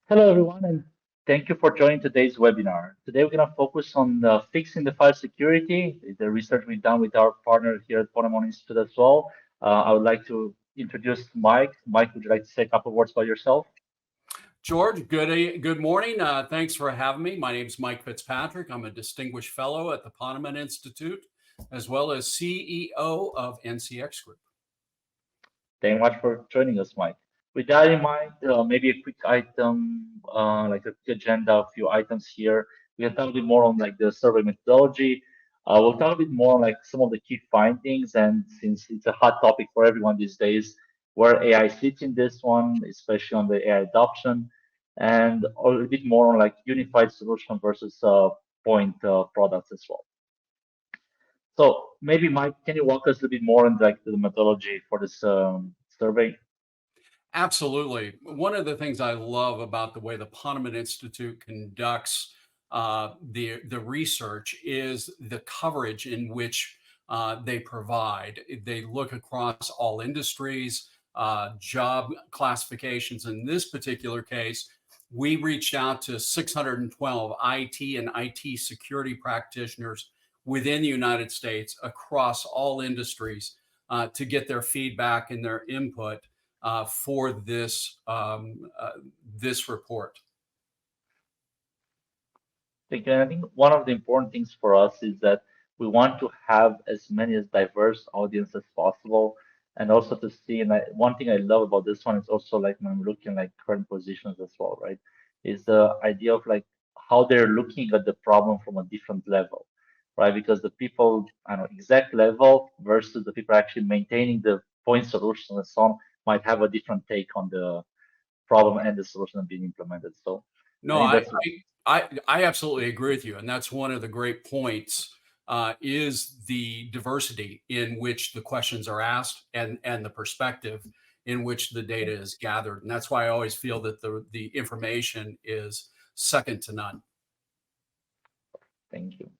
Hello, everyone, and thank you for joining today's webinar. Today, we're going to focus on fixing the file security, the research we've done with our partner here at Ponemon Institute as well. I would like to introduce Mike. Mike, would you like to say a couple of words about yourself? George, good morning. Thanks for having me. My name is Mike Fitzpatrick. I'm a distinguished fellow at the Ponemon Institute, as well as CEO of NCX Group. Thank you much for joining us, Mike. With that in mind, maybe a quick item, like a quick agenda, a few items here. We can talk a bit more on like the survey methodology. We'll talk a bit more on like some of the key findings, and since it's a hot topic for everyone these days, where AI sits in this one, especially on the AI adoption, and a bit more on like unified solution versus point products as well. So maybe Mike, can you walk us a little bit more on like the methodology for this survey? Absolutely. One of the things I love about the way the Ponemon Institute conducts the research is the coverage in which they provide. They look across all industries, job classifications. In this particular case, we reached out to 612 IT and IT security practitioners within the United States across all industries to get their feedback and their input for this report. I think one of the important things for us is that we want to have as many as diverse audience as possible, and also to see. And one thing I love about this one is also like when I'm looking like current positions as well, right? Is the idea of like how they're looking at the problem from a different level, right? Because the people, I don't know, exact level versus the people actually maintaining the point solution and so on might have a different take on the problem and the solution being implemented. So I No, think I, that's I absolutely agree with you, and that's one of the great points is the diversity in which the questions are asked and the perspective in which the data is gathered, and that's why I always feel that the information is second to none. thank you.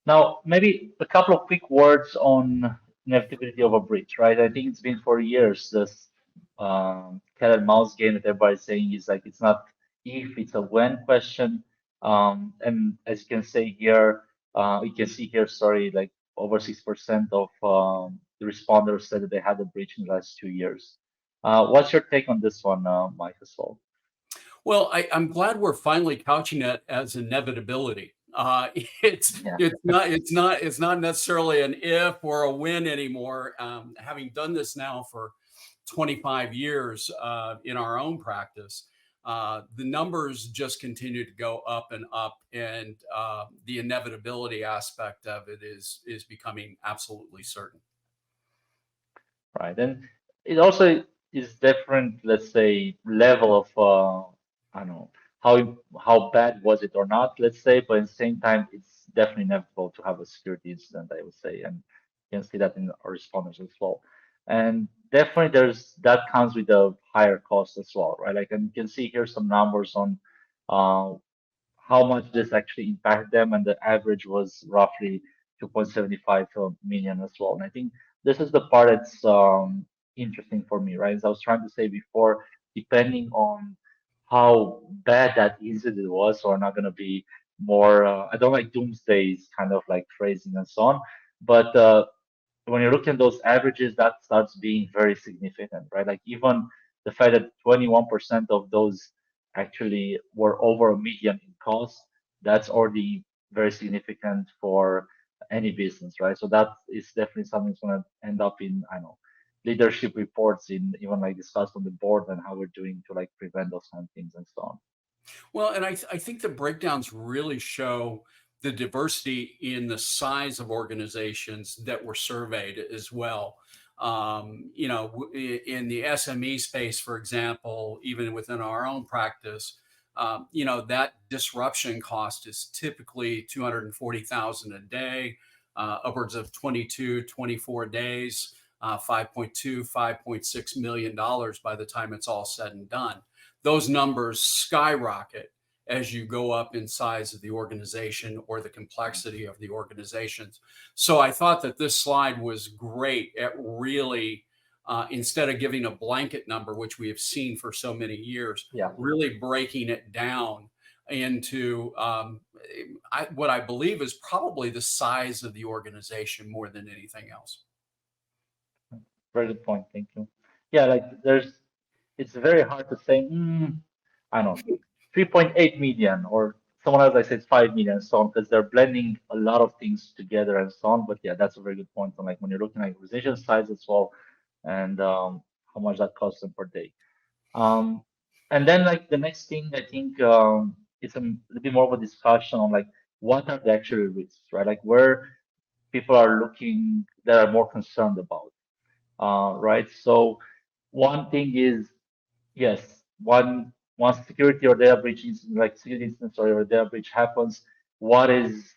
Now, maybe a couple of quick words on inevitability of a breach, right? I think it's been for years this cat and mouse game that everybody's saying is like it's not if, it's a when question. And as you can say here, you can see here, sorry, like over 6% of the responders said that they had a breach in the last 2 years. What's your take on this one, Mike, as well? Well, I'm glad we're finally couching it as inevitability. It's Yeah. it's not necessarily an if or a when anymore. Having done this now for 25 years in our own practice, the numbers just continue to go up and up, and the inevitability aspect of it is becoming absolutely certain. Right. And it also is different, let's say, level of I don't know how bad was it or not, let's say, but at the same time, it's definitely inevitable to have a security incident, I would say, and you can see that in our responders as well. And definitely, there's that comes with a higher cost as well, right? Like, and you can see here some numbers on uh, how much this actually impacted them, and the average was roughly 2.75 million as well. And I think this is the part that's interesting for me, right? As I was trying to say before, depending on how bad that incident was, so I'm not going to be more, I don't like doomsdays kind of like phrasing and so on, but when you look at those averages, that starts being very significant, right? Like even the fact that 21% of those actually were over a million in cost, that's already very significant for any business, right? So that is definitely something that's going to end up in, I don't know, leadership reports in even like discussed on the board and how we're doing to like prevent those kind of things and so on. Well, and I think the breakdowns really show the diversity in the size of organizations that were surveyed as well. In the SME space, for example, even within our own practice, that disruption cost is typically 240,000 a day, upwards of 22, 24 days, 5.2, $5.6 million by the time it's all said and done. Those numbers skyrocket as you go up in size of the organization or the complexity of the organizations. So I thought that this slide was great at really instead of giving a blanket number, which we have seen for so many years, Yeah. really breaking it down into what I believe is probably the size of the organization more than anything else. Very good point. Thank you. Yeah, like it's very hard to say, I don't know, 3.8 million or someone else I said 5 million and so on, because they're blending a lot of things together and so on. But yeah, that's a very good point. On like when you're looking at organization size as well and how much that costs them per day. Um, and then like the next thing I think it's a little bit more of a discussion on like what are the actual risks, right? Like where people are looking that are more concerned about, right? So one thing is, yes, once security or data breach is like security instance or data breach happens, what is,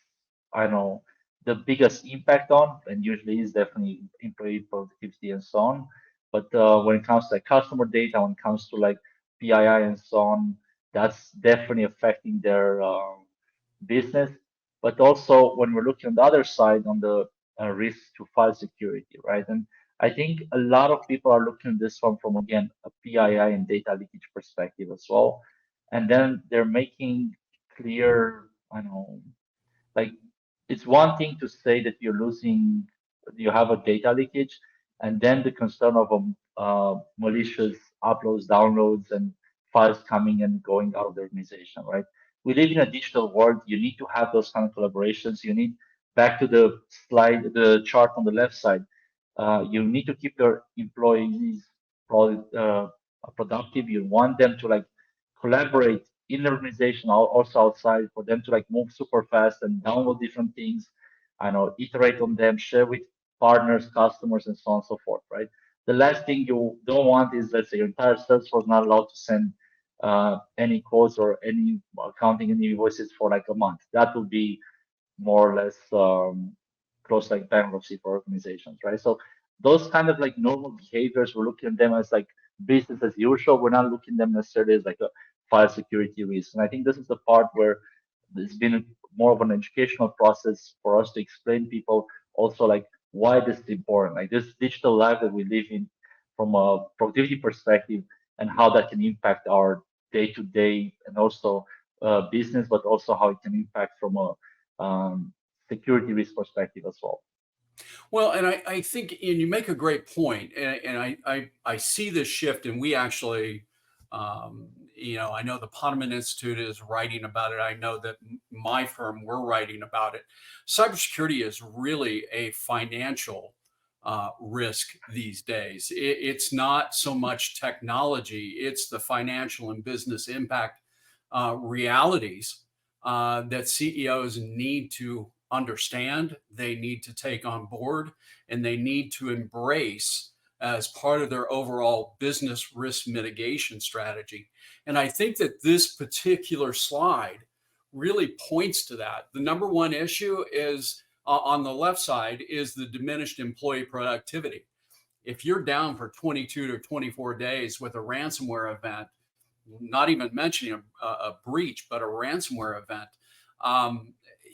I don't know, the biggest impact on, and usually is definitely employee productivity and so on. But when it comes to like customer data, when it comes to like PII and so on, that's definitely affecting their business. But also when we're looking on the other side on the risk to file security, right? And I think a lot of people are looking at this one from again a PII and data leakage perspective as well, and then they're making clear, I don't know, like it's one thing to say that you're losing, you have a data leakage, and then the concern of malicious uploads, downloads, and files coming and going out of the organization, right? We live in a digital world. You need to have those kind of collaborations. You need back to the slide, the chart on the left side. You need to keep your employees productive. You want them to like collaborate in the organization, also outside, for them to like move super fast and download different things. I know, iterate on them, share with partners, customers, and so on and so forth, right? The last thing you don't want is, let's say, your entire sales force not allowed to send any calls or any accounting any invoices for like a month. That would be more or less close like bankruptcy for organizations, right? So those kind of like normal behaviors, we're looking at them as like business as usual. We're not looking at them necessarily as like a file security risk. And I think this is the part where it's been more of an educational process for us to explain people also like why this is important, like this digital life that we live in from a productivity perspective and how that can impact our day to day and also business, but also how it can impact from a security risk perspective as well. Well, and I think, and you make a great point, and I see this shift, and we actually, I know the Ponemon Institute is writing about it. I know that my firm, we're writing about it. Cybersecurity is really a financial risk these days. It's not so much technology; it's the financial and business impact realities that CEOs need to understand, they need to take on board, and they need to embrace as part of their overall business risk mitigation strategy. And I think that this particular slide really points to that. The number one issue is on the left side is the diminished employee productivity. If you're down for 22 to 24 days with a ransomware event, not even mentioning a breach, but a ransomware event,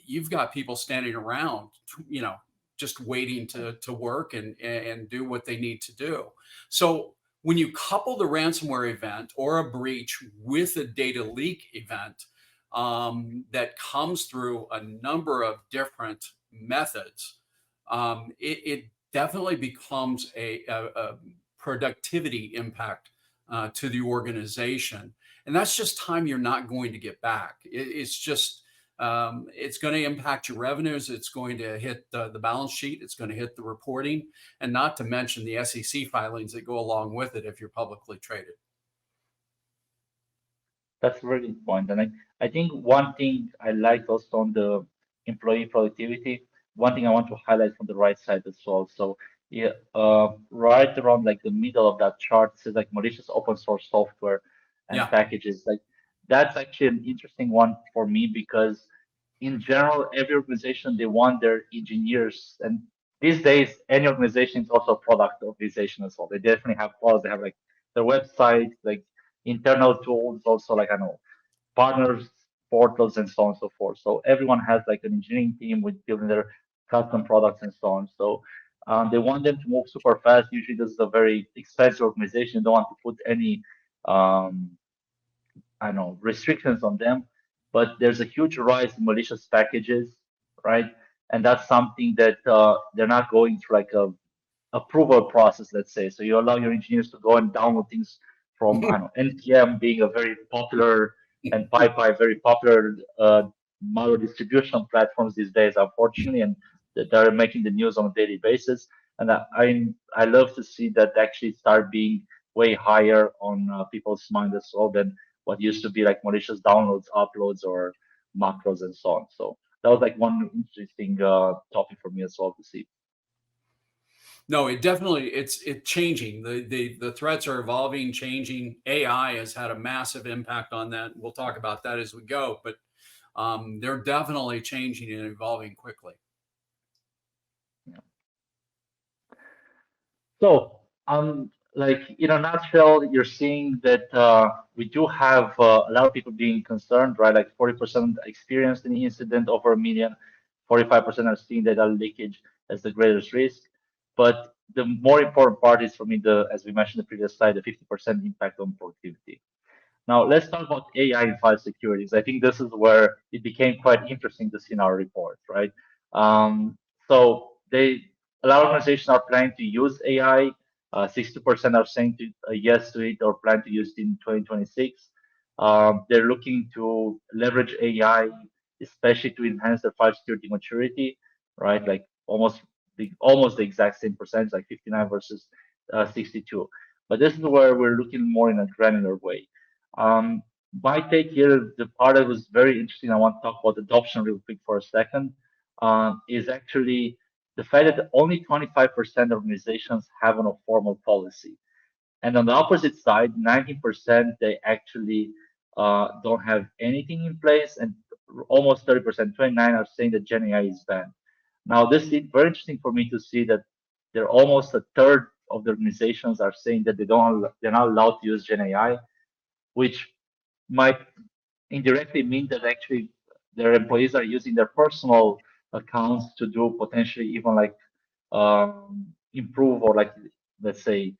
you've got people standing around, just waiting to work and do what they need to do. So when you couple the ransomware event or a breach with a data leak event that comes through a number of different methods, it definitely becomes a productivity impact to the organization. And that's just time you're not going to get back. It's just, it's going to impact your revenues. It's going to hit the balance sheet. It's going to hit the reporting, and not to mention the SEC filings that go along with it if you're publicly traded. That's a very good point. And I think one thing I like also on the employee productivity, one thing I want to highlight from the right side as well. So yeah, right around like the middle of that chart says like malicious open source software and Yeah. packages. Like that's actually an interesting one for me because in general, every organization they want their engineers, and these days any organization is also a product organization as well. They definitely have products. They have like their website, like internal tools, also like I know partners, portals, and so on and so forth. So everyone has like an engineering team with building their custom products and so on. So They want them to move super fast. Usually, this is a very expensive organization. They don't want to put any um, I don't know, restrictions on them, but there's a huge rise in malicious packages, right? And that's something that they're not going through like a approval process, let's say. So you allow your engineers to go and download things from, I don't know, NPM being a very popular and PyPy very popular malware distribution platforms these days, unfortunately, and that they're making the news on a daily basis. And I love to see that actually start being way higher on people's mind as well than what used to be like malicious downloads, uploads, or macros and so on. So that was like one interesting topic for me as well to see. No, it definitely it's changing. The threats are evolving, changing. AI has had a massive impact on that. We'll talk about that as we go, but they're definitely changing and evolving quickly. So, like in a nutshell, you're seeing that we do have a lot of people being concerned, right? Like 40% experienced an incident over a million, 45% are seeing data leakage as the greatest risk. But the more important part is for me, as we mentioned in the previous slide, the 50% impact on productivity. Now, let's talk about AI in file securities. I think this is where it became quite interesting to see in our report, right? So a lot of organizations are planning to use AI. 60% are saying yes to it or plan to use it in 2026. They're looking to leverage AI, especially to enhance their file security maturity, right? Like almost the exact same percentage, like 59 versus 62. But this is where we're looking more in a granular way. My take here, the part that was very interesting, I want to talk about adoption real quick for a second, is actually the fact that only 25% of organizations have a formal policy. And on the opposite side, 19% they actually don't have anything in place, and almost 30%, 29 are saying that GenAI is banned. Now, this is very interesting for me to see that they're almost a third of the organizations are saying that they're not allowed to use GenAI, which might indirectly mean that actually their employees are using their personal accounts to do potentially even like improve or like let's say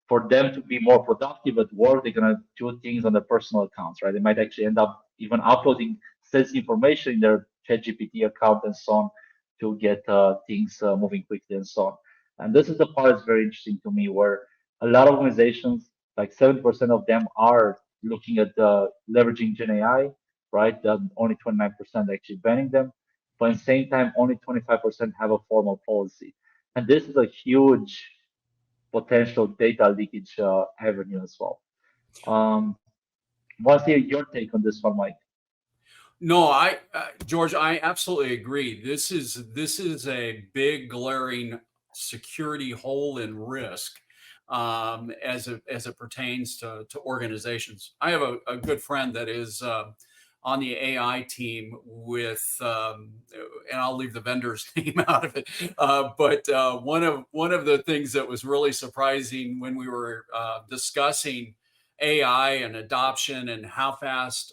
for them to be more productive at work, they're gonna do things on their personal accounts, right? They might actually end up even uploading sales information in their ChatGPT account and so on to get things moving quickly and so on. And this is the part that's very interesting to me, where a lot of organizations, like 70% of them, are looking at leveraging GenAI, right? Only 29% actually banning them, but at the same time, only 25% have a formal policy. And this is a huge potential data leakage avenue as well. Um, what's your take on this one, Mike? No, George, I absolutely agree. This is a big glaring security hole and risk as it pertains to organizations. I have a good friend that is on the AI team and I'll leave the vendor's name out of it. But one of the things that was really surprising when we were discussing AI and adoption and how fast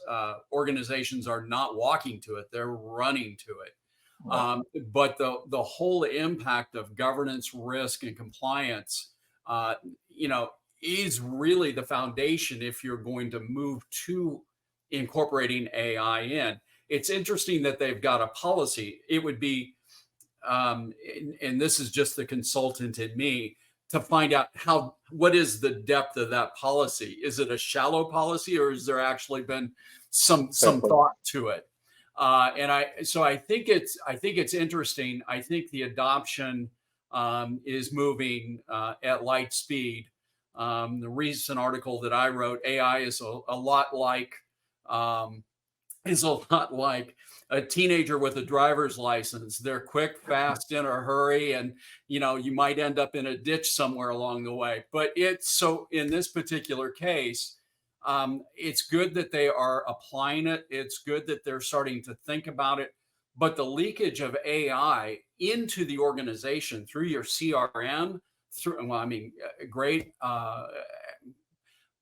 organizations are not walking to it, they're running to it. Right. But the whole impact of governance, risk, and compliance, uh, you know, is really the foundation if you're going to move to incorporating AI in. It's interesting that they've got a policy. It would be and this is just the consultant in me, to find out what is the depth of that policy. Is it a shallow policy, or has there actually been Fair some play. thought to it? And I think it's interesting. I think the adoption is moving at light speed. The recent article that I wrote, AI um, is a lot like a teenager with a driver's license. They're quick, fast, in a hurry, and you might end up in a ditch somewhere along the way. But it's so in this particular case, it's good that they are applying it. It's good that they're starting to think about it. But the leakage of AI into the organization through your CRM, well, I mean, great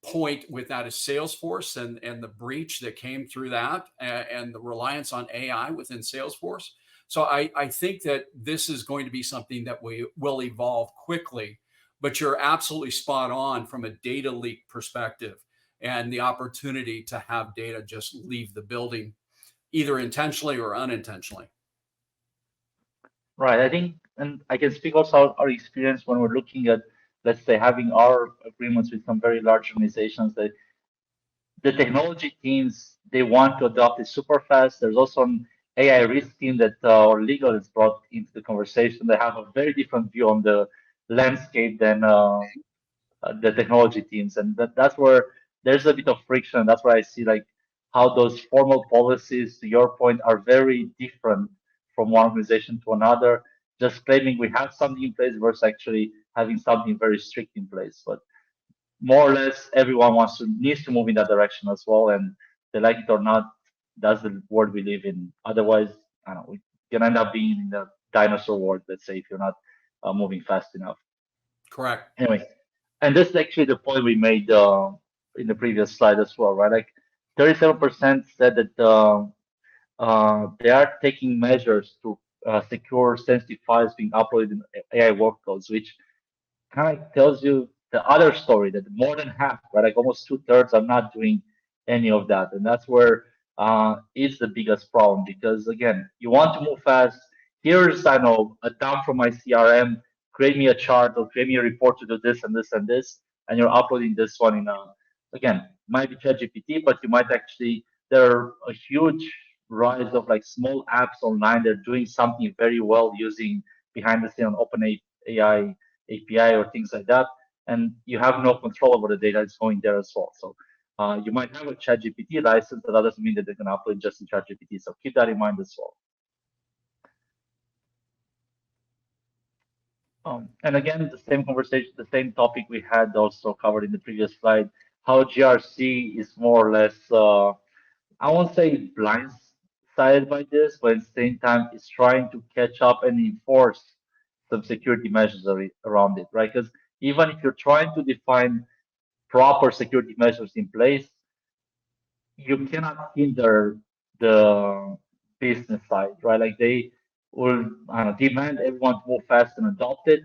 point with that is Salesforce and the breach that came through that and the reliance on AI within Salesforce. So I think that this is going to be something that we will evolve quickly. But you're absolutely spot on from a data leak perspective and the opportunity to have data just leave the building, either intentionally or unintentionally. Right. I think, and I can speak also our experience when we're looking at, let's say, having our agreements with some very large organizations that the technology teams, they want to adopt it super fast. There's also an AI risk team that or legal is brought into the conversation. They have a very different view on the landscape than the technology teams, and that's where there's a bit of friction. That's where I see like how those formal policies, to your point, are very different from one organization to another. Just claiming we have something in place versus actually having something very strict in place. But more or less, everyone needs to move in that direction as well, and they like it or not, that's the world we live in. Otherwise, I don't know, we can end up being in the dinosaur world. Let's say if you're not moving fast enough. Correct. Anyway, and this is actually the point we made in the previous slide as well, right? Like 37% said that they are taking measures to secure sensitive files being uploaded in AI workloads, which kind of tells you the other story that more than half, right, like almost two-thirds, are not doing any of that, and that's where is the biggest problem. Because again, you want to move fast. Here's I know a dump from my CRM. Create me a chart or create me a report to do this and this and this, and you're uploading this one in a again might be ChatGPT, but you might actually there are a huge rise of like small apps online. They're doing something very well using behind the scene on OpenAI API or things like that, and you have no control over the data that's going there as well. So you might have a ChatGPT license, but that doesn't mean that they're going to upload just in ChatGPT. So keep that in mind as well. And again, the same conversation, the same topic we had also covered in the previous slide, how GRC is more or less, I won't say blindsided by this, but at the same time, it's trying to catch up and enforce some security measures around it, right? Because even if you're trying to define proper security measures in place, you cannot hinder the business side, right? Like they will I don't know, demand everyone to move fast and adopt it.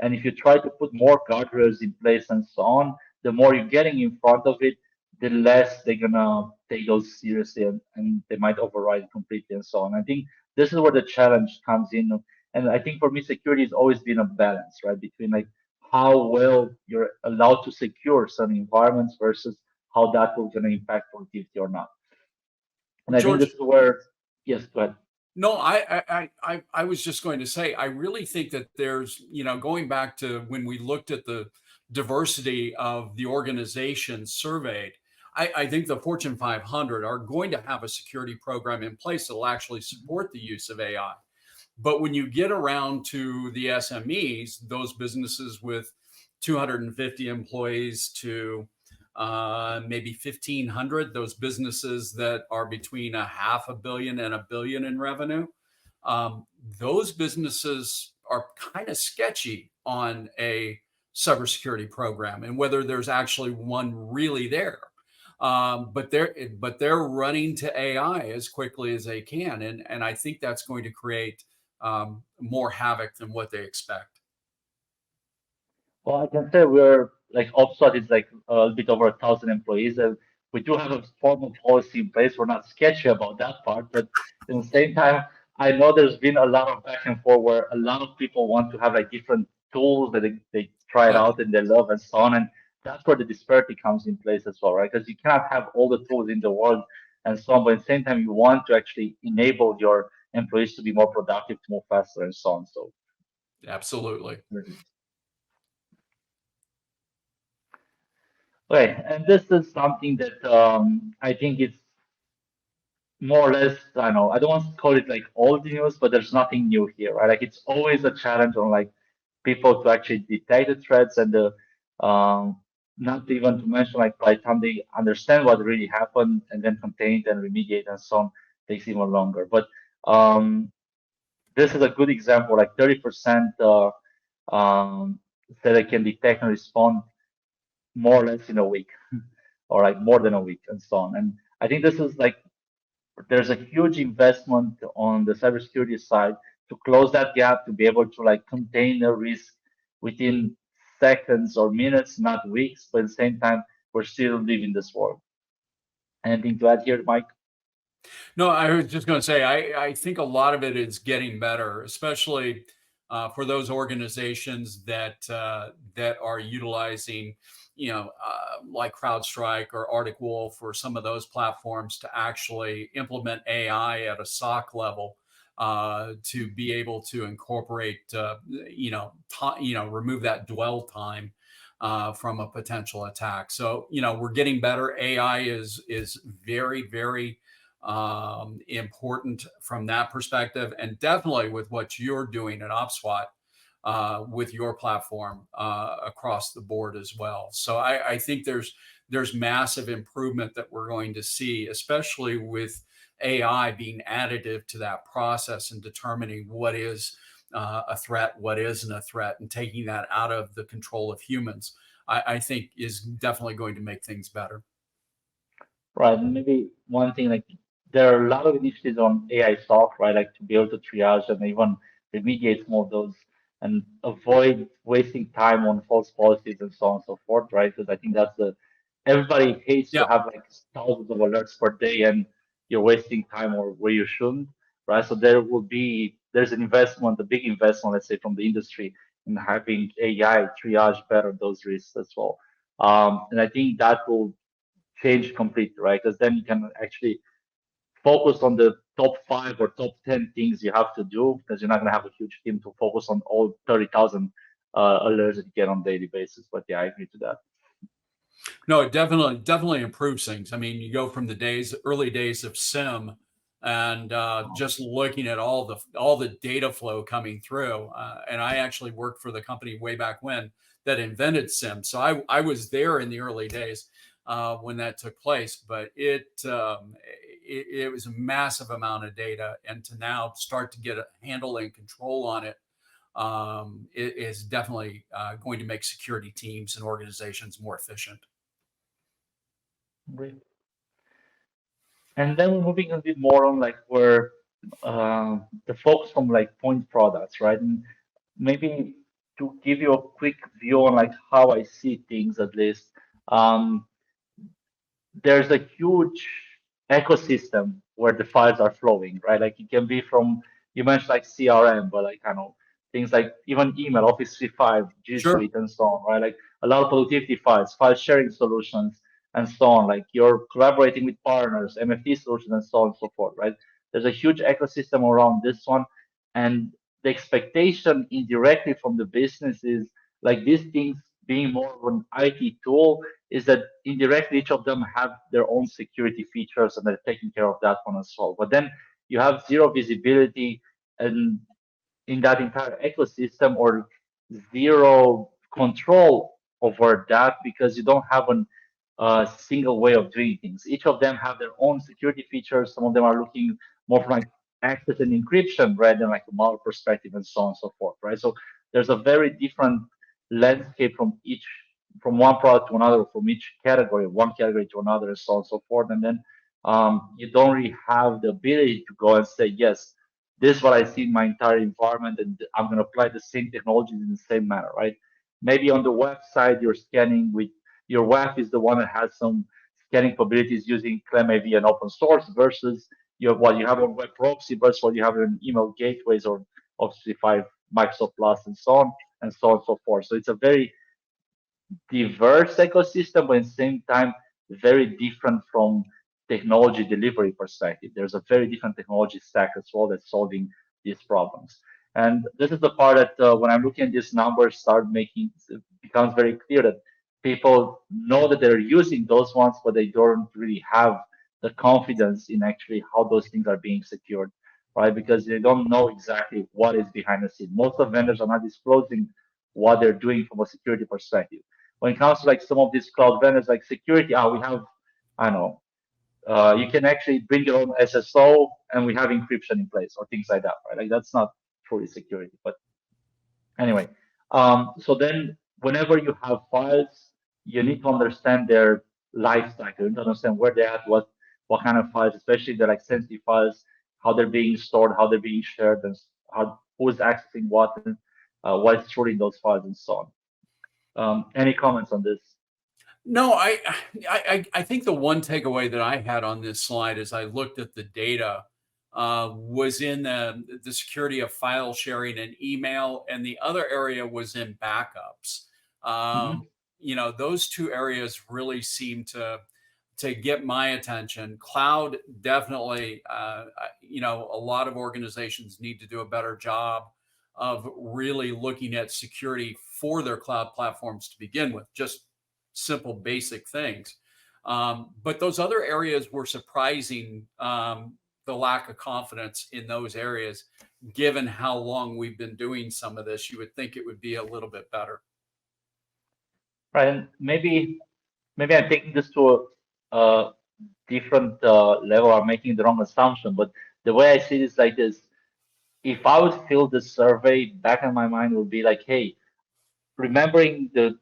And if you try to put more guardrails in place and so on, the more you're getting in front of it, the less they're gonna take those seriously and they might override it completely and so on. I think this is where the challenge comes in. And I think for me, security has always been a balance, right? Between like how well you're allowed to secure some environments versus how that will gonna impact productivity or not. And I think George, this is where, yes, go ahead. no, I was just going to say, I really think that there's, going back to when we looked at the diversity of the organizations surveyed, I think the Fortune 500 are going to have a security program in place that will actually support the use of AI. But when you get around to the SMEs, those businesses with 250 employees to maybe 1,500, those businesses that are between a half a billion and a billion in revenue, those businesses are kind of sketchy on a cybersecurity program and whether there's actually one really there. But they're running to AI as quickly as they can, and I think that's going to create more havoc than what they expect. Well, I can say we're like OPSWAT is like a bit over 1,000 employees, and we do have a formal policy in place. We're not sketchy about that part, but at the same time, I know there's been a lot of back and forth where a lot of people want to have like different tools that they try it Yeah, out and they love and so on, and that's where the disparity comes in place as well, right? Because you cannot have all the tools in the world and so on, but at the same time, you want to actually enable your employees to be more productive, to move faster, and so on. So. absolutely. Right, and this is something that I think it's more or less, I don't know, I don't want to call it like old news, but there's nothing new here, right? Like it's always a challenge on like people to actually detect the threats and the not even to mention like by the time they understand what really happened and then contain it and remediate and so on takes even longer. But um, this is a good example, like 30% say they can detect and respond more or less in a week or like more than a week and so on. And I think this is like there's a huge investment on the cybersecurity side to close that gap to be able to like contain the risk within seconds or minutes, not weeks, but at the same time, we're still living this world. Anything to add here, Mike? No, I was just going to say, I think a lot of it is getting better, especially for those organizations that are utilizing, like CrowdStrike or Arctic Wolf or some of those platforms to actually implement AI at a SOC level to be able to incorporate, remove that dwell time from a potential attack. So, we're getting better. AI is very, very important from that perspective, and definitely with what you're doing at OPSWAT with your platform across the board as well. So I think there's massive improvement that we're going to see, especially with AI being additive to that process and determining what is a threat, what isn't a threat, and taking that out of the control of humans. I think is definitely going to make things better. Right. And maybe one thing like there are a lot of initiatives on AI SOC, right? Like to be able to triage and even remediate some of those and avoid wasting time on false policies and so on and so forth, right? Because I think that's the everybody hates to Yeah. have like thousands of alerts per day and you're wasting time or where you shouldn't, right? So there's an investment, a big investment, let's say, from the industry in having AI triage better those risks as well. And I think that will change completely, right? Because then you can actually focus on the top 5 or top 10 things you have to do because you're not going to have a huge team to focus on all 30,000 alerts that you get on a daily basis. But yeah, I agree to that. No, it definitely improves things. I mean, you go from the early days of SIM, and just looking at all the data flow coming through. And I actually worked for the company way back when that invented SIM, so I was there in the early days when that took place. But it was a massive amount of data, and to now start to get a handle and control on it, it is definitely going to make security teams and organizations more efficient. Great. And then we're moving a bit more on like where the focus from like point products, right? And maybe to give you a quick view on like how I see things at least. Um, there's a huge ecosystem where the files are flowing, right? Like it can be from you mentioned like CRM, but like I know things like even email, Office 365, G Sure. Suite, and so on, right? Like a lot of productivity files, file sharing solutions, and so on. Like you're collaborating with partners, MFT solutions, and so on and so forth, right? There's a huge ecosystem around this one, and the expectation indirectly from the business is like these things being more of an IT tool is that indirectly each of them have their own security features and they're taking care of that one as well. But then you have zero visibility and in that entire ecosystem or zero control over that because you don't have a single way of doing things. Each of them have their own security features. Some of them are looking more from like access and encryption rather than like a model perspective and so on and so forth, right? So there's a very different landscape from one product to another, from each category, one category to another, and so on and so forth. And then you don't really have the ability to go and say, yes, this is what I see in my entire environment, and I'm going to apply the same technologies in the same manner, right? Maybe on the website, you're scanning with your web is the one that has some scanning capabilities using ClamAV and open source versus what you have on web proxy versus what you have in email gateways or Office 5, Microsoft Plus, and so on and so on and so forth. So it's a very diverse ecosystem, but at the same time, very different from technology delivery perspective. There's a very different technology stack as well that's solving these problems. And this is the part that when I'm looking at these numbers, start making it becomes very clear that people know that they're using those ones, but they don't really have the confidence in actually how those things are being secured, right? Because they don't know exactly what is behind the scene. Most of vendors are not disclosing what they're doing from a security perspective when it comes to like some of these cloud vendors like security, we have, I don't know, you can actually bring your own SSO and we have encryption in place or things like that, right? Like that's not truly security. But anyway, so then whenever you have files, you need to understand their life cycle, you need to understand where they're at, what kind of files, especially the like sensitive files, how they're being stored, how they're being shared, and how who's accessing what, and what is stored in those files, and so on. Any comments on this? No, I think the one takeaway that I had on this slide as I looked at the data was in the security of file sharing and email, and the other area was in backups. Um, Hmm. those two areas really seem to get my attention. Cloud definitely, a lot of organizations need to do a better job of really looking at security for their cloud platforms to begin with. Just simple, basic things. But those other areas were surprising, the lack of confidence in those areas, given how long we've been doing some of this. You would think it would be a little bit better. Right, and maybe I'm taking this to a different level. I'm making the wrong assumption, but the way I see this like this, if I would fill this survey, back in my mind would be like, hey, remembering the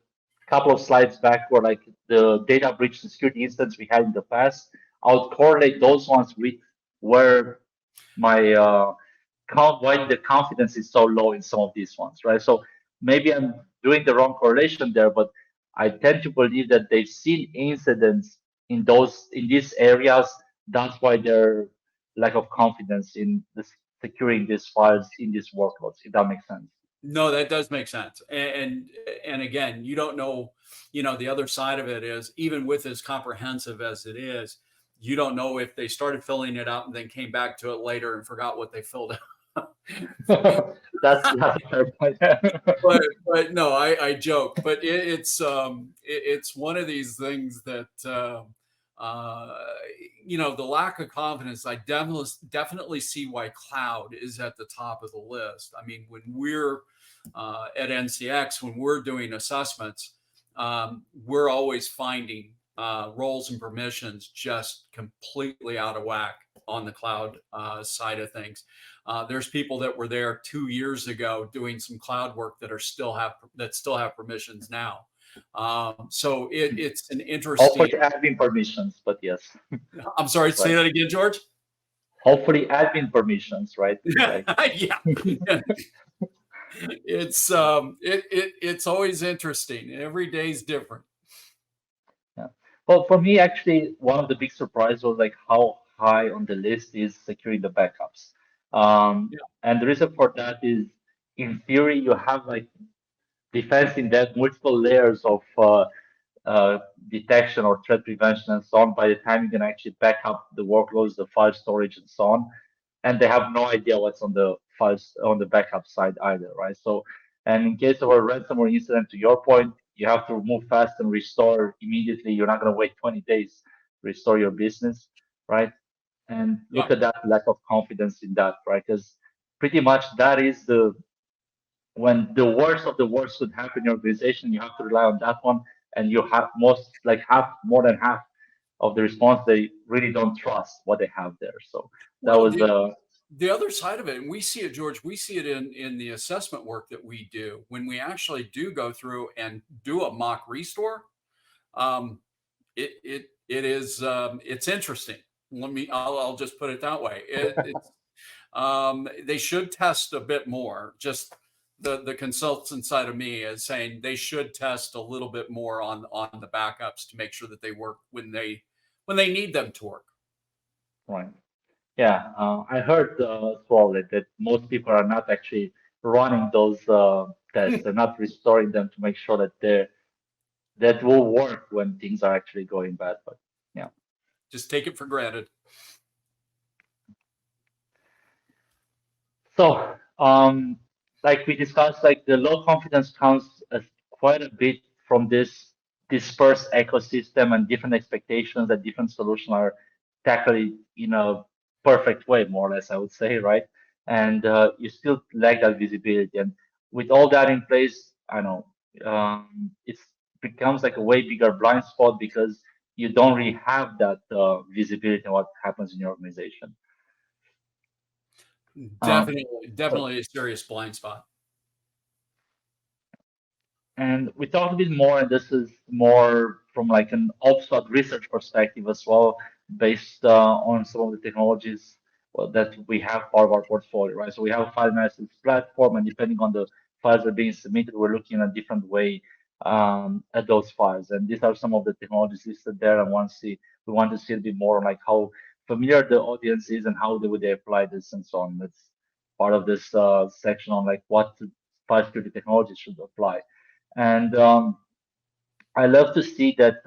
couple of slides back where like the data breach security instance we had in the past, I would correlate those ones with where my count why the confidence is so low in some of these ones, right? So maybe I'm doing the wrong correlation there, but I tend to believe that they've seen incidents in these areas. That's why their lack of confidence in this, securing these files in these workloads, if that makes sense. No, that does make sense. And again, you don't know, the other side of it is even with as comprehensive as it is, you don't know if they started filling it out and then came back to it later and forgot what they filled out. That's a fair point. but no, I joke. But it's one of these things that uh, the lack of confidence. I definitely see why cloud is at the top of the list. I mean, when we're at NCX, when we're doing assessments, we're always finding roles and permissions just completely out of whack on the cloud side of things. There's people that were there 2 years ago doing some cloud work that still have permissions now. So it's an interesting. Hopefully admin permissions, but yes, I'm sorry, say right. that again, George. Hopefully admin permissions, right? Like, Yeah, it's always interesting. Every day's different. yeah. Well, for me, actually, one of the big surprises was like how high on the list is securing the backups. And the reason for that is, in theory, you have like defense in that multiple layers of uh, detection or threat prevention and so on by the time you can actually back up the workloads, the file storage, and so on. And they have no idea what's on the files on the backup side either, right? So, and in case of a ransomware incident, to your point, you have to move fast and restore immediately. You're not going to wait 20 days to restore your business, right? And Yeah. look at that lack of confidence in that, right? Because pretty much that is the when the worst of the worst would happen in your organization, you have to rely on that one, and you have most like half, more than half of the response they really don't trust what they have there. So that Well, was the other side of it, and we see it, George, we see it in the assessment work that we do when we actually do go through and do a mock restore. Um, it is it's interesting. I'll just put it that way. They should test a bit more. Just the consultant side of me is saying they should test a little bit more on the backups to make sure that they work when they need them to work. right. Yeah, I heard as well that most people are not actually running those tests. They're not restoring them to make sure that that will work when things are actually going bad. But yeah. Just take it for granted. So, like we discussed, like the low confidence comes as quite a bit from this dispersed ecosystem and different expectations that different solutions are tackled in a perfect way, more or less, I would say, right? And you still lack that visibility. And with all that in place, I know it becomes like a way bigger blind spot because you don't really have that visibility on what happens in your organization. Um, so Definitely a serious blind spot. And we talked a bit more, and this is more from like an OPSWAT research perspective as well. based on some of the technologies that we have part of our portfolio, right? So we have a file management platform, and depending on the files that are being submitted, we're looking at a different way at those files. And these are some of the technologies listed there. And we want to see a bit more on like how familiar the audience is and how would they apply this and so on. That's part of this section on like what file security technologies should apply. And I love to see that.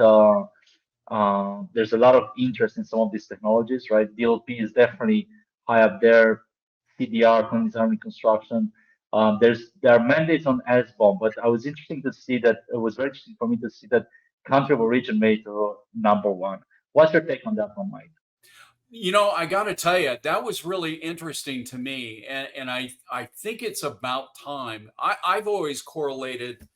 There's a lot of interest in some of these technologies, right? DLP is definitely high up there. CDR, continuous design reconstruction. There are mandates on SBOM, but I was interesting to see that it was very interesting for me to see that country of origin made number one. What's your take on that one, Mike? I got to tell you, that was really interesting to me. And I think it's about time. I've always correlated,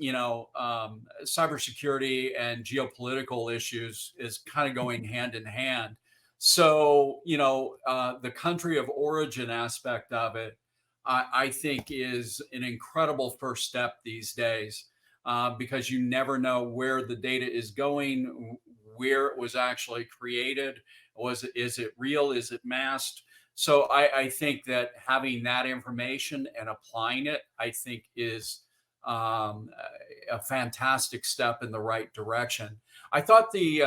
cybersecurity and geopolitical issues is kind of going hand in hand. So, the country of origin aspect of it, I think is an incredible first step these days, because you never know where the data is going, where it was actually created. Is it real? Is it masked? So I think that having that information and applying it, I think is a fantastic step in the right direction. I thought the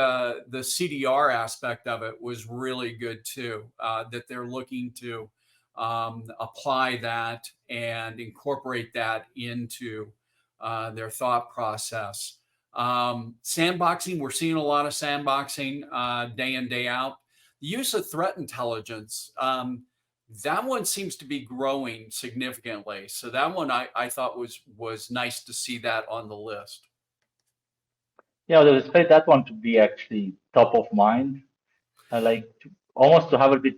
CDR aspect of it was really good too. That they're looking to apply that and incorporate that into their thought process. Sandboxing, we're seeing a lot of sandboxing day in, day out. The use of threat intelligence, that one seems to be growing significantly. So that one I thought was nice to see that on the list. Yeah, I would expect that one to be actually top of mind. I like to, almost to have a bit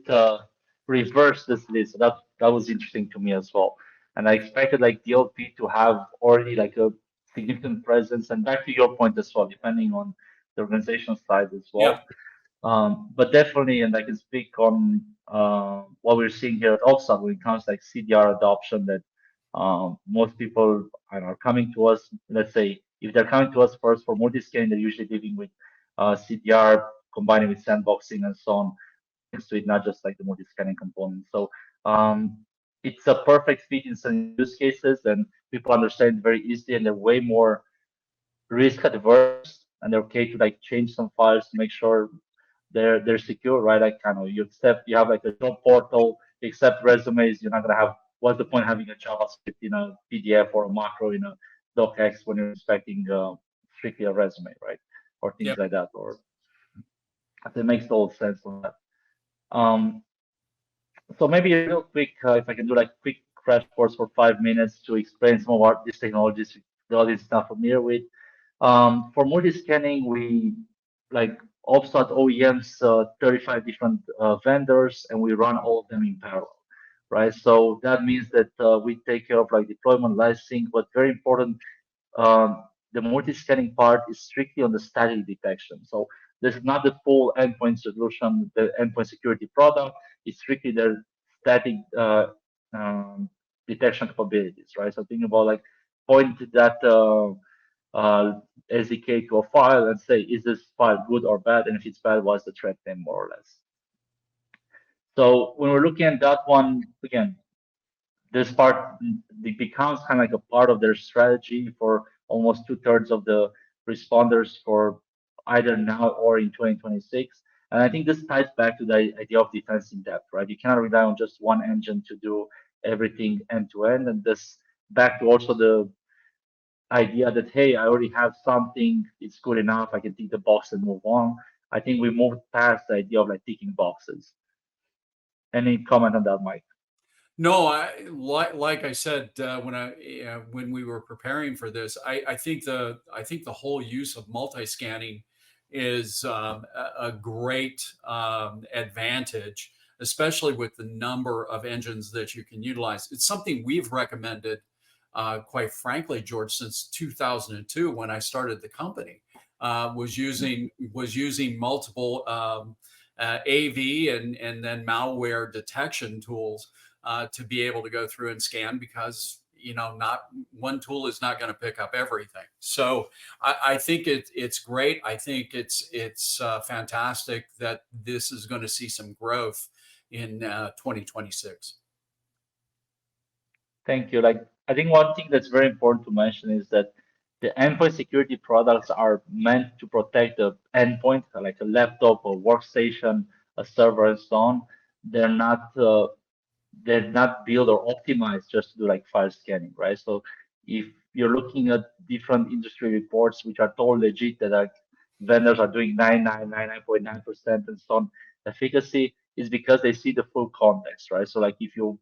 reverse this list. So that was interesting to me as well. And I expected like DLP to have already like a significant presence. And back to your point as well, depending on the organizational size as Yep. well. But definitely, and I can speak on what we're seeing here at OPSWAT when it comes to like CDR adoption. That most people are coming to us. Let's say if they're coming to us first for multi-scanning, they're usually dealing with CDR combining with sandboxing and so on next to it, not just like the multi-scanning component. So it's a perfect fit in some use cases, and people understand it very easily, and they're way more risk adverse, and they're okay to like change some files to make sure they're secure, right? Like kind of you have like a job portal, you accept resumes. You're not gonna have what's the point of having a JavaScript in a PDF or a macro in a docx when you're inspecting strictly a resume, right? Or things Yep. like that. Or it makes total sense on that. Um, so maybe real quick, if I can do like quick crash course for 5 minutes to explain some of these technologies the audience is not familiar with. For multi-scanning, we like OPSWAT OEMs, 35 different vendors, and we run all of them in parallel, right? So that means that we take care of like deployment, licensing, but very important, the multi-scanning part is strictly on the static detection. So this is not the full endpoint solution, the endpoint security product. It's strictly the static um, detection capabilities, right? So think about like point that SDK to a file and say, is this file good or bad? And if it's bad, what's the threat name more or less? So when we're looking at that one, again, this part it becomes kind of like a part of their strategy for almost two-thirds of the responders for either now or in 2026. And I think this ties back to the idea of defense in depth, right? You cannot rely on just one engine to do everything end to end. And this back to also the idea that, hey, I already have something, it's good enough, I can tick the box and move on. I think we moved past the idea of like ticking boxes. Any comment on that, Mike? No, like I said when we were preparing for this, I think the whole use of multi-scanning is a great advantage, especially with the number of engines that you can utilize. It's something we've recommended, quite frankly, George, since 2002 when I started the company. Was using multiple AV and then malware detection tools to be able to go through and scan, because not one tool is not going to pick up everything. So I think it's great. I think it's fantastic that this is going to see some growth in 2026. Thank you. Like, I think one thing that's very important to mention is that the endpoint security products are meant to protect the endpoint, like a laptop or workstation, a server, and so on. They're not they're not built or optimized just to do like file scanning, right? So if you're looking at different industry reports, which are totally legit, that like vendors are doing 99.9% and so on, efficacy is because they see the full context, right? So like if you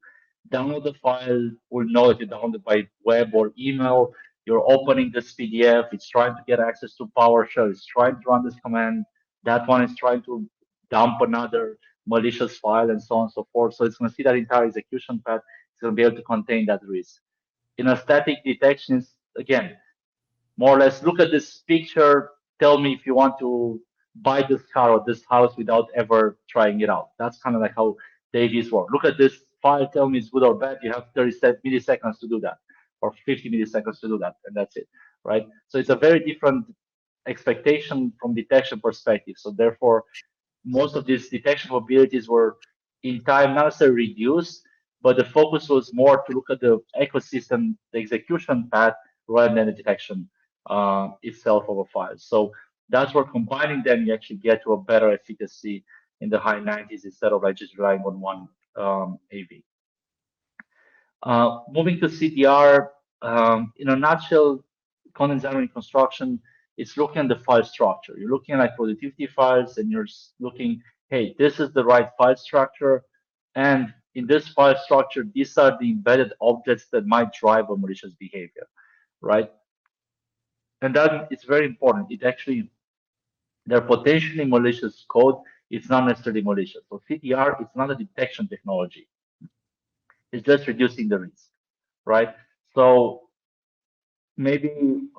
download the file, we'll know if you download by web or email, you're opening this PDF, it's trying to get access to PowerShell, it's trying to run this command, that one is trying to dump another malicious file and so on and so forth. So it's going to see that entire execution path. It's going to be able to contain that risk. In a static detection, is again more or less look at this picture. Tell me if you want to buy this car or this house without ever trying it out. That's kind of like how dailies work. Look at this file. Tell me it's good or bad. You have 30 milliseconds to do that, or 50 milliseconds to do that, and that's it, right? So it's a very different expectation from detection perspective. So therefore, most of these detection capabilities were in time not necessarily reduced, but the focus was more to look at the ecosystem, the execution path, rather than the detection itself of a file. So that's where combining them, you actually get to a better efficacy in the high 90s instead of like just relying on one AV. Moving to CDR, in a nutshell, content general construction, it's looking at the file structure. You're looking at like productivity files and you're looking, hey, this is the right file structure. And in this file structure, these are the embedded objects that might drive a malicious behavior, right? And that is very important. It actually, they're potentially malicious code. It's not necessarily malicious. So CDR, it's not a detection technology. It's just reducing the risk, right? So maybe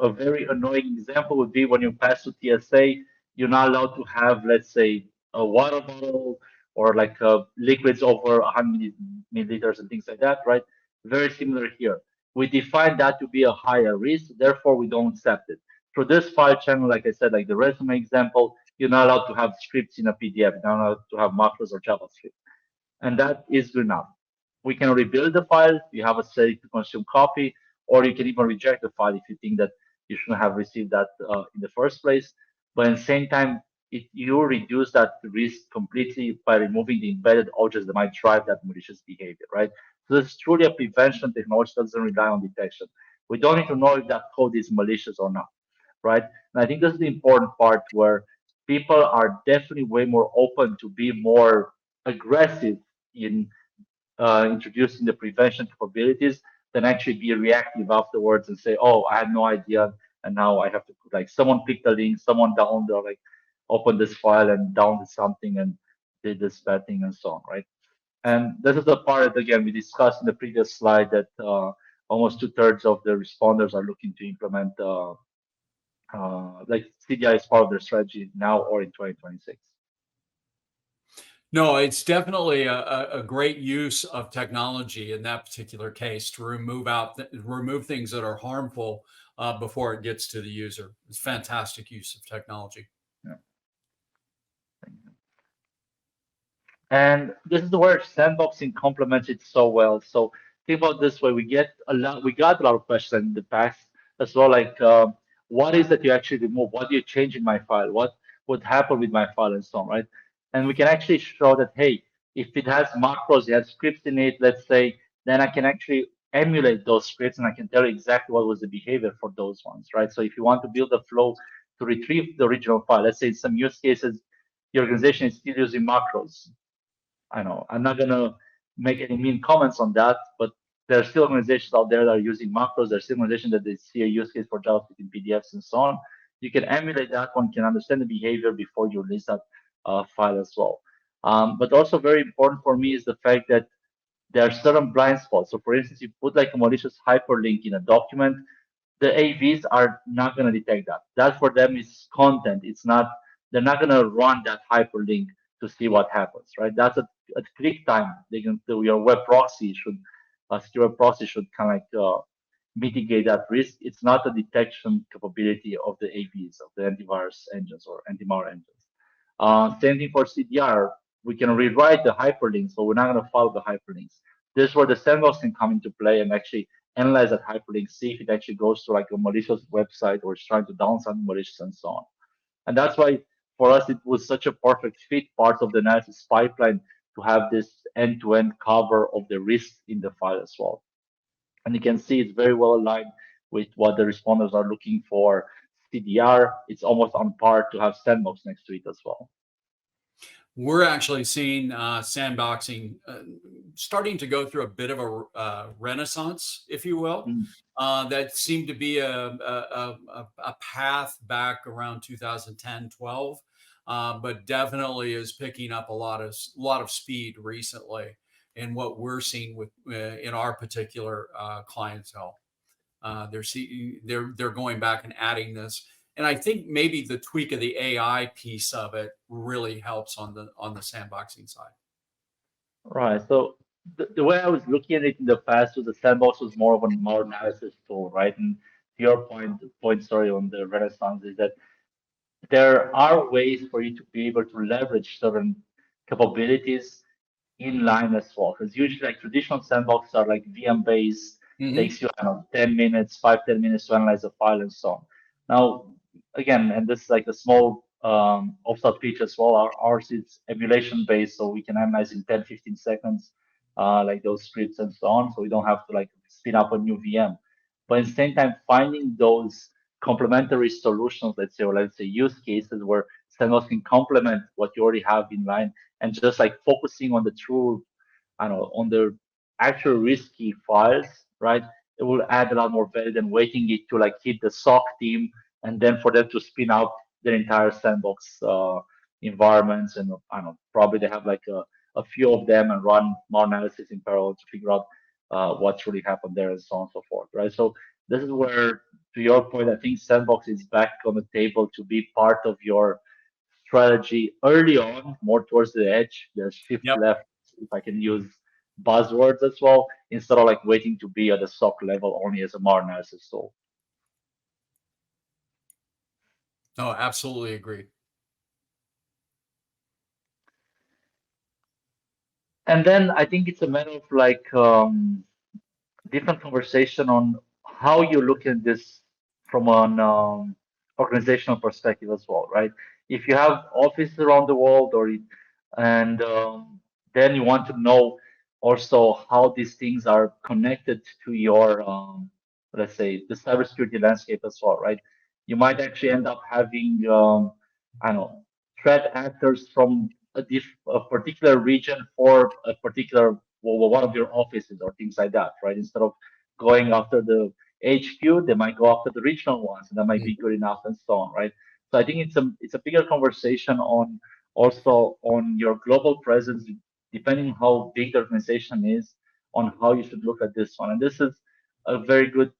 a very annoying example would be when you pass to TSA, you're not allowed to have, let's say, a water bottle or like liquids over 100 milliliters and things like that, right? Very similar here. We define that to be a higher risk, therefore we don't accept it. For this file channel, like I said, like the resume example, you're not allowed to have scripts in a PDF, you're not allowed to have macros or JavaScript, and that is good enough. We can rebuild the file. You have a ready to consume copy, or you can even reject the file if you think that you shouldn't have received that in the first place. But at the same time, you reduce that risk completely by removing the embedded objects that might drive that malicious behavior, right? So this is truly a prevention technology that doesn't rely on detection. We don't need to know if that code is malicious or not, right? And I think this is the important part where people are definitely way more open to be more aggressive in introducing the prevention capabilities than actually be reactive afterwards and say, oh, I had no idea. And now I have to like someone clicked the link, someone downloaded or like opened this file and downloaded something and did this bad thing and so on, right? And this is the part that again we discussed in the previous slide that almost two-thirds of the responders are looking to implement like CDI is part of their strategy now or in 2026. No, it's definitely a great use of technology in that particular case to remove things that are harmful before it gets to the user. It's fantastic use of technology. Yeah. And this is where sandboxing complements it so well. So think about it this way: we got a lot of questions in the past as well, like what is that you actually remove? What do you change in my file? What would happen with my file and so on, right? And we can actually show that hey, if it has macros, it has scripts in it, let's say, then I can actually emulate those scripts and I can tell you exactly what was the behavior for those ones, right? So if you want to build a flow to retrieve the original file, let's say in some use cases, the organization is still using macros. I know I'm not gonna make any mean comments on that, but there are still organizations out there that are using macros. There's still organizations that they see a use case for JavaScript in PDFs and so on. You can emulate that one, can understand the behavior before you release that file as well. But also very important for me is the fact that there are certain blind spots. So for instance, you put like a malicious hyperlink in a document, the AVs are not going to detect that. That for them is content. It's not, they're not going to run that hyperlink to see what happens, right? That's at click time. They can do your web proxy should a secure proxy should kind of mitigate that risk. It's not a detection capability of the AVs, of the antivirus engines or anti-malware engines. Same thing for CDR. We can rewrite the hyperlinks, but we're not going to follow the hyperlinks. This is where the sandbox can come into play and actually analyze that hyperlink, see if it actually goes to like a malicious website or it's trying to download something malicious and so on. And that's why for us it was such a perfect fit part of the analysis pipeline to have this end-to-end cover of the risks in the file as well. And you can see it's very well aligned with what the responders are looking for. CDR, it's almost on par to have Sandbox next to it as well. We're actually seeing sandboxing starting to go through a bit of a renaissance, if you will. Mm. That seemed to be a path back around 2010, 12, but definitely is picking up a lot of speed recently in what we're seeing with in our particular clientele. They're going back and adding this, and I think maybe the tweak of the AI piece of it really helps on the sandboxing side. Right. So the way I was looking at it in the past was the Sandbox was more of a more analysis tool, right? And to your point, sorry, on the Renaissance is that there are ways for you to be able to leverage certain capabilities in line as well. Because usually, like traditional sandboxes are like VM based, Hmm. takes you, I don't know, 10 minutes, 5, 10 minutes to analyze a file and so on. Now, again, and this is like a small offset pitch as well. Ours is emulation based, so we can analyze in 10, 15 seconds, like those scripts and so on. So we don't have to like spin up a new VM. But at the same time, finding those complementary solutions, let's say, or let's say use cases where Sandbox can complement what you already have in line and just like focusing on the true, I don't know, on the actual risky files, right? It will add a lot more value than waiting it to like hit the SOC team and then for them to spin out their entire sandbox environments. And I don't know, probably they have like a few of them and run more analysis in parallel to figure out what's really happened there and so on and so forth, right? So this is where, to your point, I think sandbox is back on the table to be part of your strategy early on, more towards the edge. There's shift Yep. left, if I can use buzzwords as well, instead of like waiting to be at the SOC level only as a more analysis tool. No, absolutely agree. And then I think it's a matter of like different conversation on how you look at this from an organizational perspective as well, right? If you have offices around the world, and then you want to know also how these things are connected to your, let's say, the cybersecurity landscape as well, right? You might actually end up having, I don't know, threat actors from a particular region for a particular one of your offices or things like that, right? Instead of going after the HQ, they might go after the regional ones, and that might be Mhm. good enough and so on, right? So I think it's a bigger conversation on also on your global presence, depending on how big the organization is, on how you should look at this one. And this is a very good,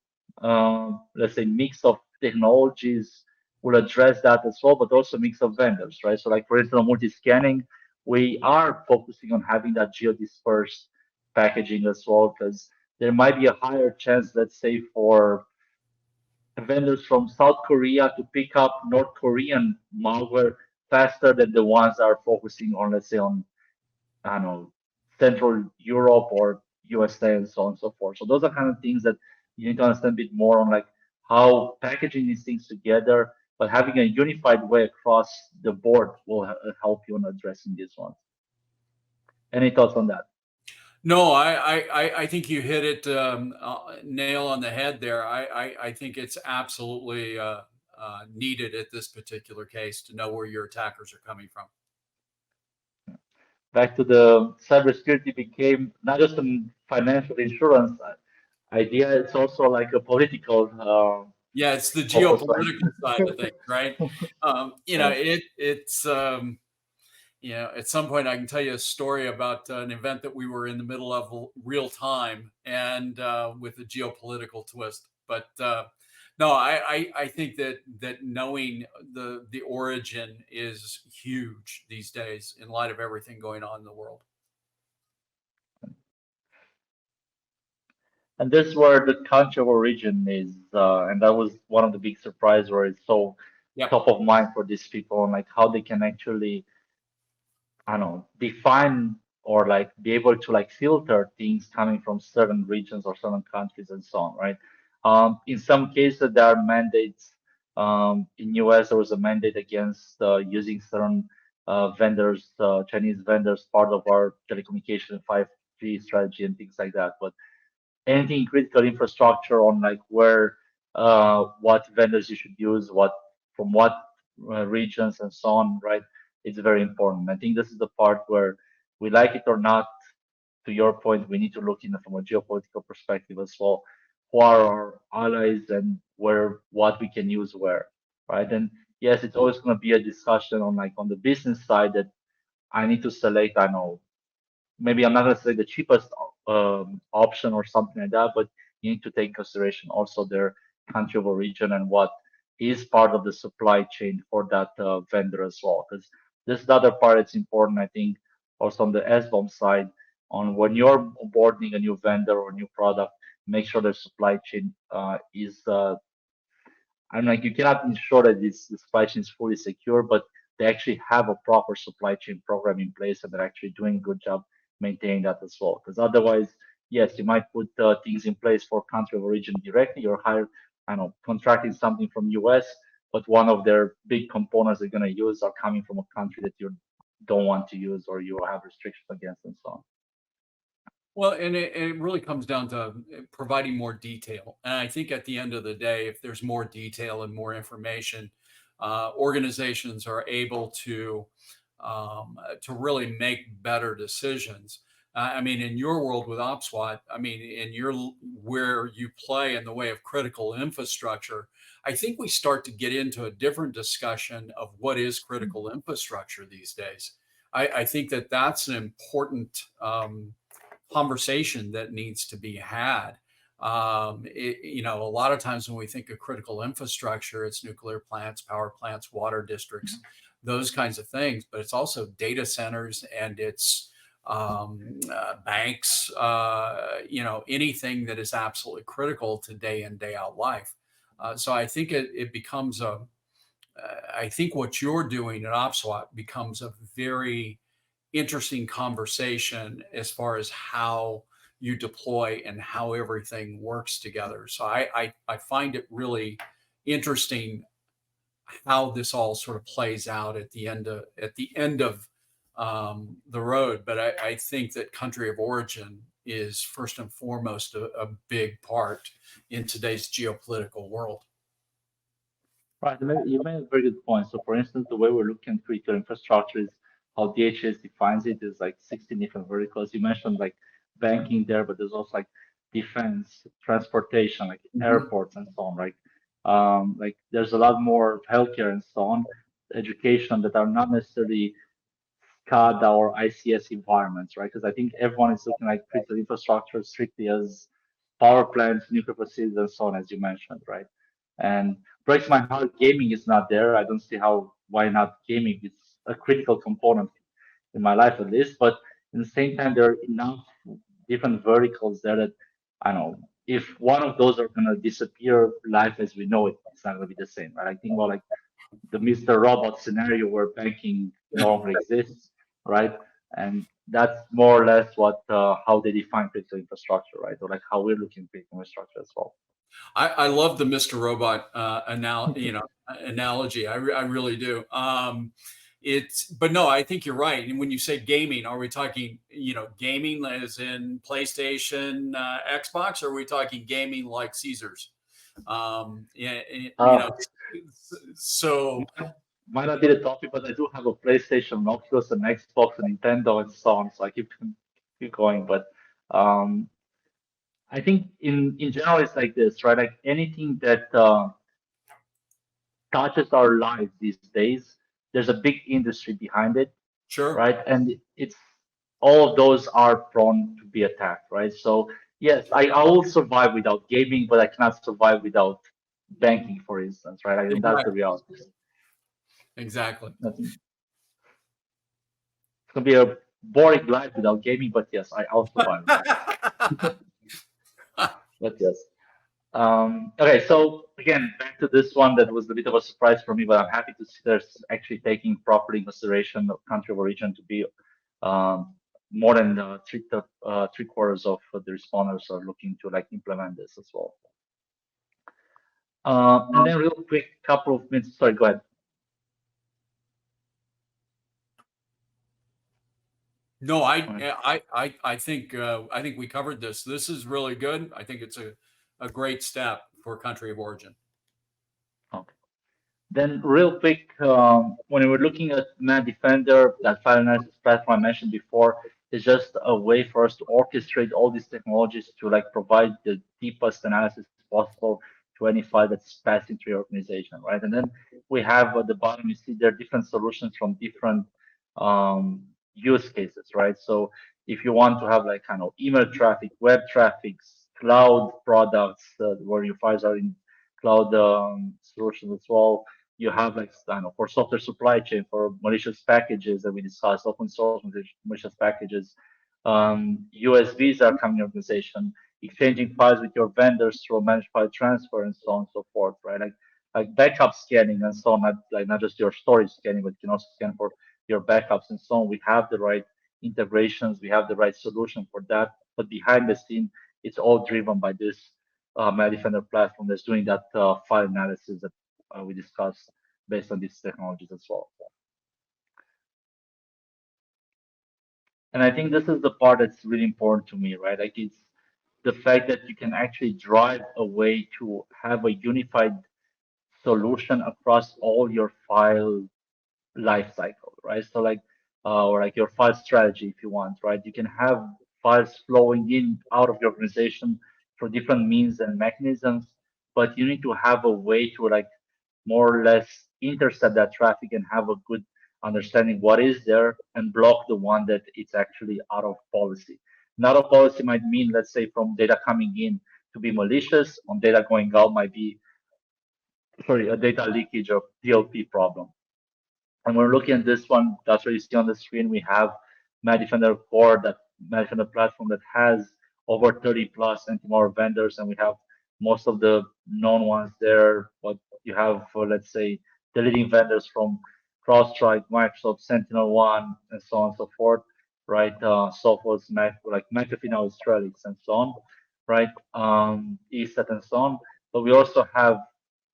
let's say, mix of technologies will address that as well, but also mix of vendors, right? So like for instance, multi-scanning, we are focusing on having that geo-dispersed packaging as well, because there might be a higher chance, let's say, for vendors from South Korea to pick up North Korean malware faster than the ones that are focusing on, let's say, on, I don't know, Central Europe or USA and so on and so forth. So those are kind of things that you need to understand a bit more on, like how packaging these things together, but having a unified way across the board will help you in addressing these ones. Any thoughts on that? No, I think you hit it nail on the head there. I think it's absolutely needed at this particular case to know where your attackers are coming from. Back to the cybersecurity became not just a financial insurance idea, it's also like a political Yeah, it's the focus, right? geopolitical side of things, right? Yeah. It's at some point I can tell you a story about an event that we were in the middle of real time and with a geopolitical twist. But no, I think that knowing the origin is huge these days in light of everything going on in the world. And this is where the country of origin is, and that was one of the big surprise where it's so Yep. top of mind for these people, and like how they can actually, I don't know, define or like be able to like filter things coming from certain regions or certain countries and so on, right? In some cases, there are mandates. In US, there was a mandate against using certain vendors, Chinese vendors, part of our telecommunication 5G strategy and things like that. But anything critical infrastructure on like where what vendors you should use, what from what regions and so on, right? It's very important. I think this is the part where we like it or not, to your point, we need to look in it from a geopolitical perspective as well. Who are our allies and where what we can use where, right? And yes, it's always going to be a discussion on like on the business side that I need to select, I know, maybe I'm not going to say the cheapest option or something like that, but you need to take consideration also their country of origin and what is part of the supply chain for that vendor as well. Because this is the other part that's important, I think, also on the SBOM side, on when you're onboarding a new vendor or new product, make sure the supply chain is I'm like, you cannot ensure that this supply chain is fully secure, but they actually have a proper supply chain program in place and they're actually doing a good job maintaining that as well. Because otherwise, yes, you might put things in place for country of origin directly or hire, I don't know, contracting something from US, but one of their big components they're going to use are coming from a country that you don't want to use or you have restrictions against and so on. Well, and it really comes down to providing more detail. And I think at the end of the day, if there's more detail and more information, organizations are able to really make better decisions. I mean, in your world with OPSWAT, I mean, in your where you play in the way of critical infrastructure, I think we start to get into a different discussion of what is critical infrastructure these days. I think that that's an important conversation that needs to be had. A lot of times when we think of critical infrastructure, it's nuclear plants, power plants, water districts, those kinds of things. But it's also data centers and it's banks, anything that is absolutely critical to day in, day out life. So I think it becomes I think what you're doing at OPSWAT becomes a very interesting conversation as far as how you deploy and how everything works together. So I find it really interesting how this all sort of plays out at the end of the road. But I think that country of origin is first and foremost a big part in today's geopolitical world. Right, you made a very good point. So, for instance, the way we're looking at critical infrastructure is how DHS defines it is like 16 different verticals. You mentioned like banking there, but there's also like defense, transportation, like Mhm. airports and so on, right? Like there's a lot more healthcare and so on, education that are not necessarily SCADA or ICS environments, right? Because I think everyone is looking like critical infrastructure strictly as power plants, nuclear facilities, and so on, as you mentioned, right? And breaks my heart, gaming is not there. I don't see how why not gaming. It's a critical component in my life at least. But in the same time, there are enough different verticals there that I know if one of those are gonna disappear, life as we know it, it's not gonna be the same, right? I think about like the Mr. Robot scenario where banking no longer exists, right? And that's more or less what how they define critical infrastructure, right? Or like how we're looking at critical infrastructure as well. I love the Mr. Robot analogy. I really do. But no, I think you're right. And when you say gaming, are we talking gaming as in PlayStation, Xbox, or are we talking gaming like Caesars? Yeah, Uh, so might not be the topic, but I do have a PlayStation, an Oculus, an Xbox, a Nintendo, and so on. So I keep going. But um, I think in general it's like this, right? Like anything that touches our lives these days, there's a big industry behind it, sure. right? And it's all of those are prone to be attacked, right? So yes, I will survive without gaming, but I cannot survive without banking, for instance, right? I think that's the Exactly. reality. Exactly. Nothing. It's gonna be a boring life without gaming, but yes, I'll survive. But yes. Okay, so again, back to this one that was a bit of a surprise for me, but I'm happy to see there's actually taking properly in consideration of country of origin to be um, more than three quarters of the responders are looking to like implement this as well. And then real quick, couple of minutes. Sorry, go ahead. No, Go ahead. I think we covered this. This is really good. I think it's a great step for country of origin. Okay. Then real quick, when we're looking at Managed Defender, that file analysis platform I mentioned before, is just a way for us to orchestrate all these technologies to like provide the deepest analysis possible to any file that's passing through your organization, right? And then we have at the bottom, you see there are different solutions from different use cases, right? So if you want to have like kind of email traffic, web traffic, cloud products where your files are in cloud solutions as well, you have like I don't know for software supply chain for malicious packages that we discussed, open source malicious packages. USBs are coming in your organization, exchanging files with your vendors through a managed file transfer and so on and so forth, right? Like backup scanning and so on, not just your storage scanning, but you can also scan for your backups and so on. We have the right integrations, we have the right solution for that, but behind the scene, it's all driven by this Defender platform that's doing that file analysis that we discussed based on these technologies as well. And I think this is the part that's really important to me, right? Like it's the fact that you can actually drive a way to have a unified solution across all your file life cycle, right? So like, or like your file strategy, if you want, right? You can have files flowing in out of your organization through different means and mechanisms, but you need to have a way to like more or less intercept that traffic and have a good understanding what is there and block the one that it's actually out of policy. And out of policy might mean, let's say, from data coming in to be malicious, on data going out might be, sorry, a data leakage or DLP problem. And we're looking at this one. That's what you see on the screen. We have Defender Core, that Defender platform that has over 30 plus anti-malware vendors, and we have most of the known ones there. But you have, let's say, the leading vendors from CrowdStrike, Microsoft, Sentinel One, and so on and so forth, right? Sophos, like McAfee now, Australis, and so on, right? ESET and so on. But we also have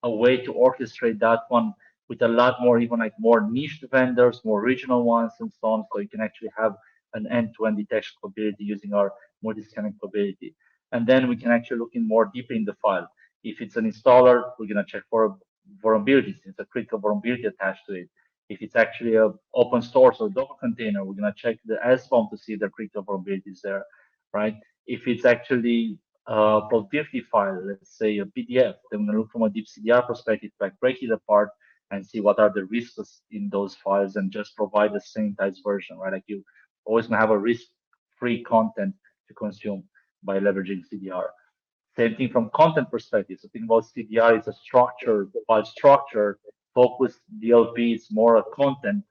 a way to orchestrate that one with a lot more, even like more niche vendors, more regional ones, and so on. So you can actually have an end-to-end detection capability using our multi-scanning capability. And then we can actually look in more deeply in the file. If it's an installer, we're gonna check for vulnerabilities. It's a critical vulnerability attached to it. If it's actually a open source or Docker container, we're gonna check the SBOM to see if the critical vulnerabilities there, right? If it's actually a productivity file, let's say a PDF, then we're gonna look from a deep CDR perspective, like break it apart and see what are the risks in those files and just provide the sanitized version, right? Like you always gonna have a risk-free content to consume by leveraging CDR. Same thing from content perspective. So think about CDR is a structure, file structure focused. DLP is more a content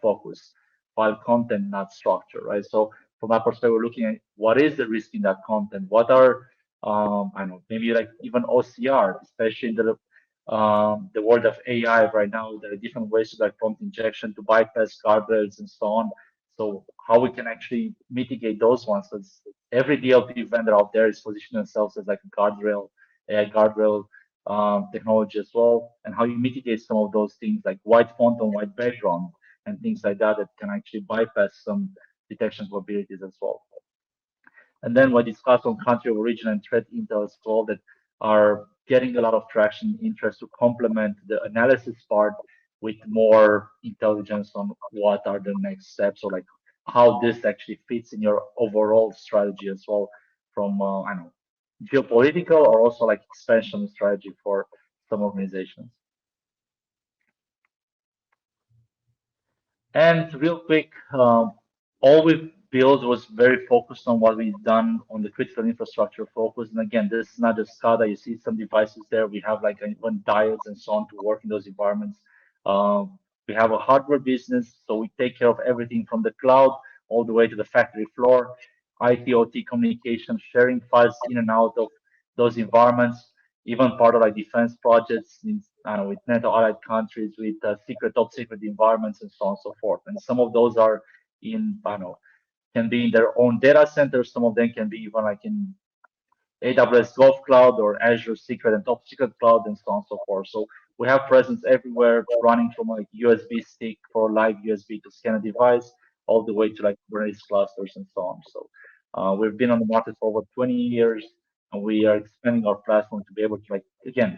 focus, file content, not structure, right? So from that perspective, we're looking at what is the risk in that content. What are I don't know, maybe like even OCR, especially in the world of AI right now. There are different ways to like prompt injection to bypass guardrails and so on. So how we can actually mitigate those ones? Because every DLP vendor out there is positioning themselves as like a guardrail, AI guardrail technology as well, and how you mitigate some of those things like white font on white background and things like that that can actually bypass some detection capabilities as well. And then we discussed on country of origin and threat intel as well that are getting a lot of traction, interest to complement the analysis part with more intelligence on what are the next steps or like how this actually fits in your overall strategy as well from, I don't know, geopolitical or also like expansion strategy for some organizations. And real quick, all we built was very focused on what we've done on the critical infrastructure focus. And again, this is not just SCADA. You see some devices there. We have like even diodes and so on to work in those environments. We have a hardware business, so we take care of everything from the cloud all the way to the factory floor, IT, OT communication, sharing files in and out of those environments, even part of like defense projects in, I don't know, with NATO allied countries with secret, top secret environments and so on and so forth. And some of those are in, I don't know, can be in their own data centers. Some of them can be even like in AWS Gulf Cloud or Azure Secret and Top Secret Cloud and so on and so forth. So we have presence everywhere, running from like USB stick for live USB to scan a device, all the way to like Kubernetes clusters and so on. So we've been on the market for over 20 years, and we are expanding our platform to be able to like again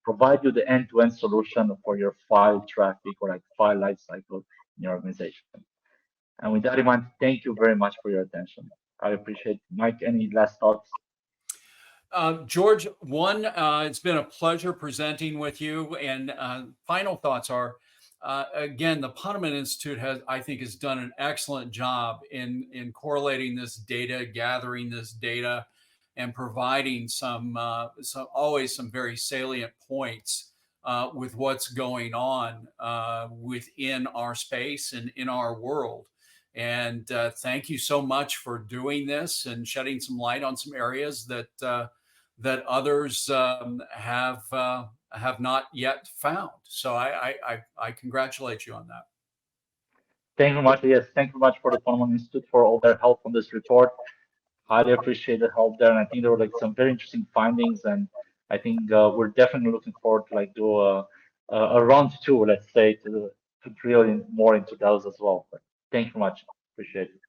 provide you the end-to-end solution for your file traffic or like file lifecycle in your organization. And with that in mind, thank you very much for your attention. I appreciate it. Mike, any last thoughts? George, it's been a pleasure presenting with you. And final thoughts are, again, the Ponemon Institute I think, has done an excellent job in correlating this data, gathering this data, and providing always some very salient points with what's going on within our space and in our world. And thank you so much for doing this and shedding some light on some areas that others have not yet found. So I congratulate you on that. Thank you very much. Yes, thank you very much for the Ponemon Institute for all their help on this report. Highly appreciate the help there, and I think there were like some very interesting findings, and I think we're definitely looking forward to like do a round two, let's say, to drill in more into those as well. But thank you very much. Appreciate it.